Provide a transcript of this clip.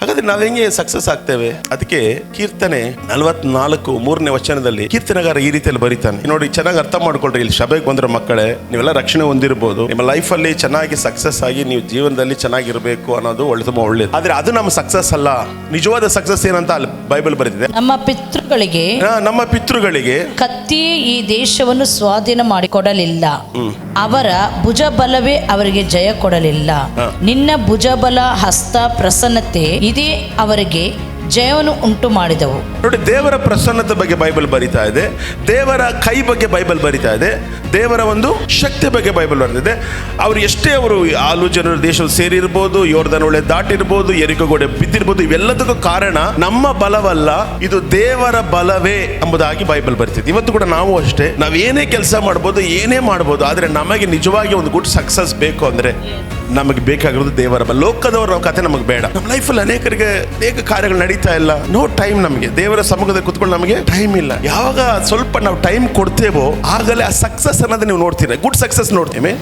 ಹಾಗಾದ್ರೆ ನಾವ್ ಹೆಂಗೆ ಸಕ್ಸಸ್ ಆಗ್ತೇವೆ? ಅದಕ್ಕೆ ಕೀರ್ತನೆ 44:3 ವಚನದಲ್ಲಿ ಕೀರ್ತನೆಗಾರ ಈ ರೀತಿಯಲ್ಲಿ ಬರೀತಾನೆ. ನೋಡಿ, ಚೆನ್ನಾಗಿ ಅರ್ಥ ಮಾಡ್ಕೊಳ್ರಿ. ಇಲ್ಲಿ ಸಭೆಗೆ ಬಂದ್ರೆ ಮಕ್ಕಳೇ, ನೀವೆಲ್ಲ ರಕ್ಷಣೆ ಹೊಂದಿರಬಹುದು, ನಿಮ್ಮ ಲೈಫ್ ಅಲ್ಲಿ ಚೆನ್ನಾಗಿ ಸಕ್ಸಸ್ ಆಗಿ ನೀವು ಜೀವನದಲ್ಲಿ ಚೆನ್ನಾಗಿರ್ಬೇಕು ಅನ್ನೋದು ತುಂಬಾ ಒಳ್ಳೇದು. ಆದ್ರೆ ಅದು ನಮ್ಮ ಸಕ್ಸಸ್ ಅಲ್ಲ. ನಿಜವಾದ ಸಕ್ಸಸ್ ಏನಂತ ಅಲ್ಲಿ ಬೈಬಲ್ ಬರೆದಿದೆ. ನಮ್ಮ ಪಿತೃಗಳಿಗೆ ಕತ್ತಿ ಈ ದೇಶವನ್ನು ಸ್ವಾಧೀನ ಮಾಡಿಕೊಡಲಿಲ್ಲ, ಅವರ ಭುಜಬಲವೇ ಅವರಿಗೆ ಜಯ ಕೊಡಲಿಲ್ಲ. ನಿನ್ನ ಭುಜಬಲ, ಹಸ್ತ, ಪ್ರಸನ್ನತೆ ಇದೇ ಅವರಿಗೆ ಜಯವನ್ನು ಉಂಟು ಮಾಡಿದವು. ನೋಡಿ, ದೇವರ ಪ್ರಸನ್ನತೆ ಬಗ್ಗೆ ಬೈಬಲ್ ಬರಿತಾ ಇದೆ, ದೇವರ ಕೈ ಬಗ್ಗೆ ಬೈಬಲ್ ಬರಿತಾ ಇದೆ, ದೇವರ ಒಂದು ಶಕ್ತಿ ಬಗ್ಗೆ ಬೈಬಲ್ ಬರೆದಿದೆ. ಅವ್ರು ಎಷ್ಟೇ ಅವರು ಆಲು ಜನರ ದೇಶದಲ್ಲಿ ಸೇರಿರ್ಬೋದು, ಯೋರ್ದನ್ ಹೊಳೆ ದಾಟಿರ್ಬೋದು, ಯೆರಿಕೋ ಗೋಡೆ ಬಿದ್ದಿರ್ಬೋದು, ಇವೆಲ್ಲದಕ್ಕೂ ಕಾರಣ ನಮ್ಮ ಬಲವಲ್ಲ, ಇದು ದೇವರ ಬಲವೇ ಎಂಬುದಾಗಿ ಬೈಬಲ್ ಬರೀತಿದೆ. ಇವತ್ತು ಕೂಡ ನಾವು ಅಷ್ಟೇ, ನಾವ್ ಏನೇ ಕೆಲಸ ಮಾಡ್ಬೋದು, ಏನೇ ಮಾಡ್ಬೋದು, ಆದ್ರೆ ನಮಗೆ ನಿಜವಾಗಿ ಒಂದು ಗುಡ್ ಸಕ್ಸಸ್ ಬೇಕು ಅಂದ್ರೆ ನಮಗೆ ಬೇಕಾಗಿರೋದು ದೇವರ ಬಲ. ಲೋಕದವರ ಕಥೆ ನಮಗೆ ಬೇಡ. ನಮ್ಮ ಲೈಫಲ್ಲಿ ಅನೇಕರಿಗೆ ಅನೇಕ ಕಾರ್ಯಗಳು ನಡೀತಾ ಇಲ್ಲ, ನೋ ಟೈಮ್. ನಮಗೆ ದೇವರ ಸಮ್ಮುಖದಲ್ಲಿ ಕುತ್ಕೊಂಡು ನಮಗೆ ಟೈಮ್ ಇಲ್ಲ. ಯಾವಾಗ ಸ್ವಲ್ಪ ನಾವು ಟೈಮ್ ಕೊಡ್ತೇವೋ ಆಗಲೇ ಆ ಸಕ್ಸಸ್ ಅನ್ನೋದು ನೀವು ನೋಡ್ತೀರಾ, ಗುಡ್ ಸಕ್ಸಸ್ ನೋಡ್ತೀವಿ.